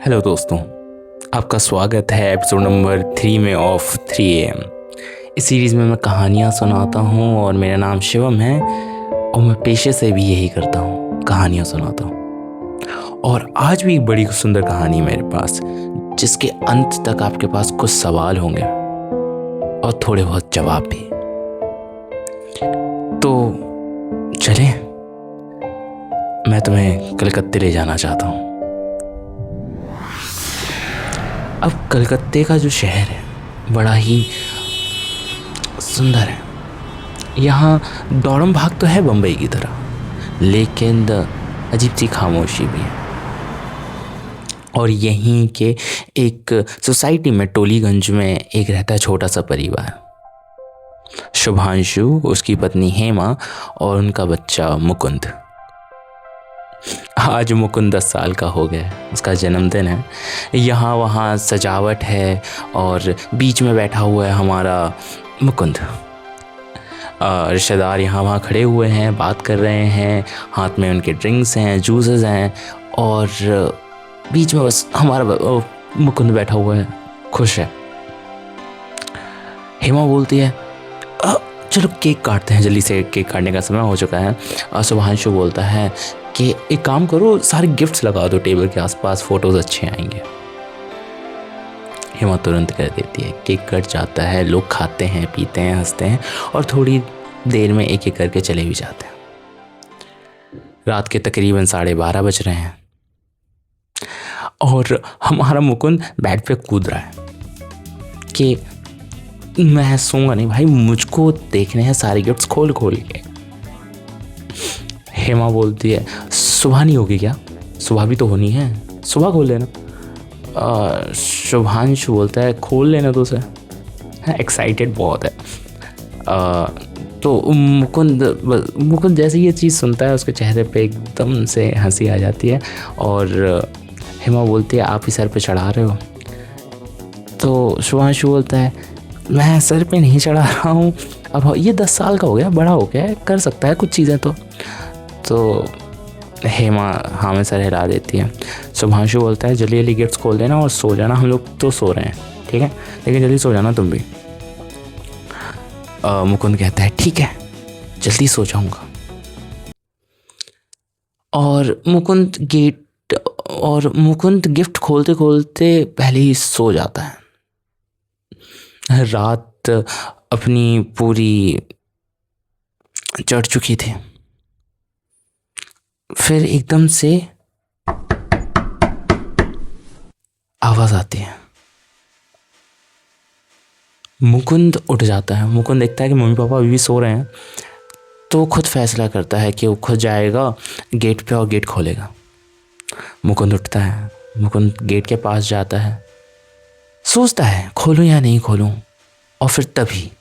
Hello दोस्तों, आपका स्वागत है एपिसोड नंबर 3 में ऑफ 3 AM। इस सीरीज़ में मैं कहानियाँ सुनाता हूँ और मेरा नाम शिवम है और मैं पेशे से भी यही करता हूँ, कहानियाँ सुनाता हूँ। और आज भी एक बड़ी सुंदर कहानी मेरे पास, जिसके अंत तक आपके पास कुछ सवाल होंगे और थोड़े बहुत जवाब भी। तो चलें, मैं तुम्हें कलकत्ते ले जाना चाहता हूँ। अब कलकत्ते का जो शहर है बड़ा ही सुंदर है। यहाँ दौड़म भाग तो है बम्बई की तरह, लेकिन अजीब सी खामोशी भी है। और यहीं के एक सोसाइटी में टोलीगंज में एक रहता है छोटा सा परिवार, शुभांशु, उसकी पत्नी हेमा और उनका बच्चा मुकुंद। आज मुकुंद 10 साल का हो गया, उसका जन्मदिन है। यहाँ वहाँ सजावट है और बीच में बैठा हुआ है हमारा मुकुंद। रिश्तेदार यहाँ वहाँ खड़े हुए हैं, बात कर रहे हैं, हाथ में उनके ड्रिंक्स हैं, जूसेस हैं और बीच में बस हमारा मुकुंद बैठा हुआ है, खुश है। हेमा बोलती है चलो केक काटते हैं, जल्दी से केक काटने का समय हो चुका है। और शुभांशु बोलता है कि एक काम करो, सारे गिफ्ट्स लगा दो टेबल के आसपास, फोटोज अच्छे आएंगे। हेमा तुरंत कर देती है, केक कट जाता है, लोग खाते हैं, पीते हैं, हंसते हैं और थोड़ी देर में एक एक करके चले भी जाते हैं। रात के तकरीबन 12:30 बज रहे हैं और हमारा मुकुंद बेड पे कूद रहा है कि मैं सोऊंगा नहीं भाई, मुझको देखने हैं सारे गिफ्ट्स खोल खोल के। हेमा बोलती है सुबह नहीं होगी क्या? सुबह भी तो होनी है, सुबह खोल लेना। शुभांशु बोलता है खोल लेना तो उसे, एक्साइटेड बहुत है। तो मुकुंद जैसे ये चीज़ सुनता है, उसके चेहरे पे एकदम से हंसी आ जाती है और हेमा बोलती है आप ही सर पे चढ़ा रहे हो? तो शुभांशु बोलता है मैं सर पे नहीं चढ़ा रहा हूँ, अब ये 10 साल का हो गया, बड़ा हो गया है, कर सकता है कुछ चीज़ें। तो हेमा हाँ में सर हिला देती है। शुभांशु बोलता है जल्दी जल्दी गिफ्ट्स खोल देना और सो जाना, हम लोग तो सो रहे हैं, ठीक है, लेकिन जल्दी सो जाना तुम भी। मुकुंद कहता है ठीक है, जल्दी सो जाऊँगा। और मुकुंद गिफ्ट खोलते खोलते पहले ही सो जाता है। रात अपनी पूरी चढ़ चुकी थी। फिर एकदम से आवाज आती है। मुकुंद उठ जाता है। मुकुंद देखता है कि मम्मी पापा अभी भी सो रहे हैं, तो खुद फैसला करता है कि वो खुद जाएगा गेट पे और गेट खोलेगा। मुकुंद उठता है, मुकुंद गेट के पास जाता है, सोचता है खोलूं या नहीं खोलूं, और फिर तभी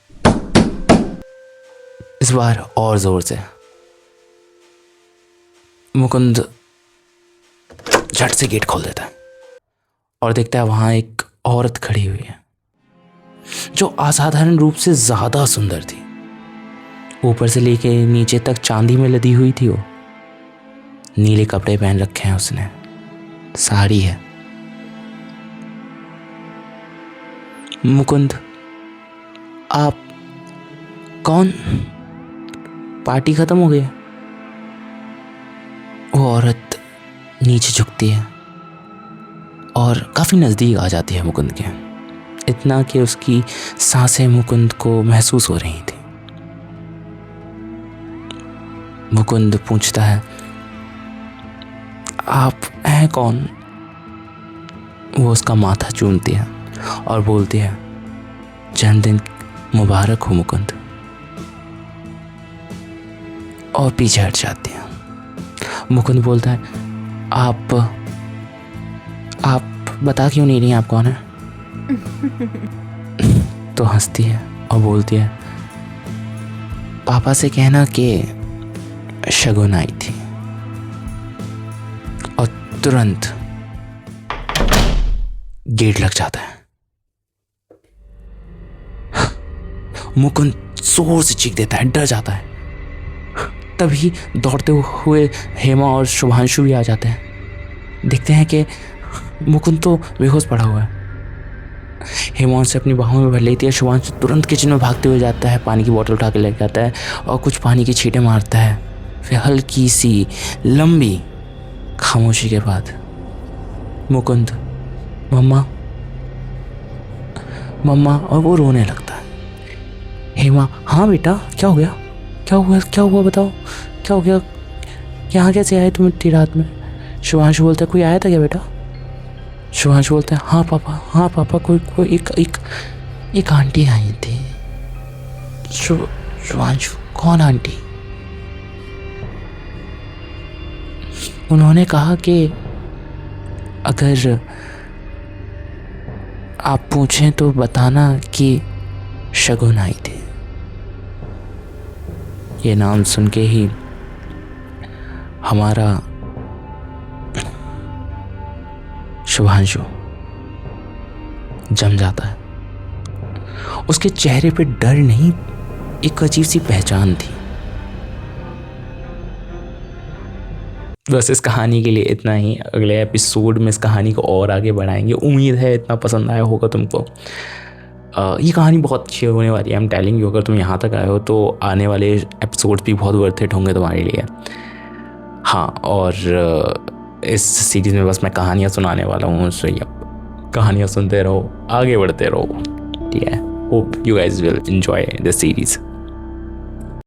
इस बार और जोर से मुकुंद झट से गेट खोल देता है और देखता है वहां एक औरत खड़ी हुई है जो असाधारण रूप से ज्यादा सुंदर थी। ऊपर से लेके नीचे तक चांदी में लदी हुई थी। वो नीले कपड़े पहन रखे हैं उसने, साड़ी है। मुकुंद आप कौन? पार्टी खत्म हो गई? वो औरत नीचे झुकती है और काफी नजदीक आ जाती है मुकुंद के, इतना कि उसकी सांसें मुकुंद को महसूस हो रही थी। मुकुंद पूछता है आप हैं कौन? वो उसका माथा चूमती है और बोलती है जन्मदिन मुबारक हो मुकुंद, और पीछे हट जाती है। मुकुंद बोलता है आप बता क्यों नहीं रही आप कौन है? तो हंसती है और बोलती है पापा से कहना कि शगुन आई थी। और तुरंत गेट लग जाता है। मुकुंद जोर से चीख देता है, डर जाता है। तभी दौड़ते हुए हेमा और शुभांशु भी आ जाते हैं। देखते हैं कि मुकुंद तो बेहोश पड़ा हुआ है। हेमा उसे अपनी बाहों में भर लेती है। शुभांशु तुरंत किचन में भागते हुए जाता है, पानी की बोतल उठा के लेके आता है और कुछ पानी की छींटे मारता है। फिर हल्की सी लंबी खामोशी के बाद मुकुंद, मम्मा मम्मा, और वो रोने लगता है। हेमा, हाँ बेटा, क्या हो गया, क्या हुआ बताओ, क्या हो गया, यहाँ कैसे आए तुम इतनी रात में? शुभांशु बोलता है, कोई आया था क्या बेटा? शुभांशु बोलता है, हाँ पापा, कोई एक आंटी आई थी। शुभांशु, कौन आंटी? उन्होंने कहा कि अगर आप पूछें तो बताना कि शगुन आई थी। ये नाम सुन के ही हमारा शुभांशु जम जाता है। उसके चेहरे पे डर नहीं, एक अजीब सी पहचान थी। बस इस कहानी के लिए इतना ही। अगले एपिसोड में इस कहानी को और आगे बढ़ाएंगे। उम्मीद है इतना पसंद आया होगा तुमको। ये कहानी बहुत अच्छी होने वाली है। आई एम टेलिंग यू, अगर तुम यहाँ तक आए हो तो आने वाले एपिसोड भी बहुत वर्थ इट होंगे तुम्हारे लिए। हाँ, और इस सीरीज़ में बस मैं कहानियाँ सुनाने वाला हूँ, सो ये कहानियाँ सुनते रहो, आगे बढ़ते रहो, ठीक है। Hope you guys will enjoy this series.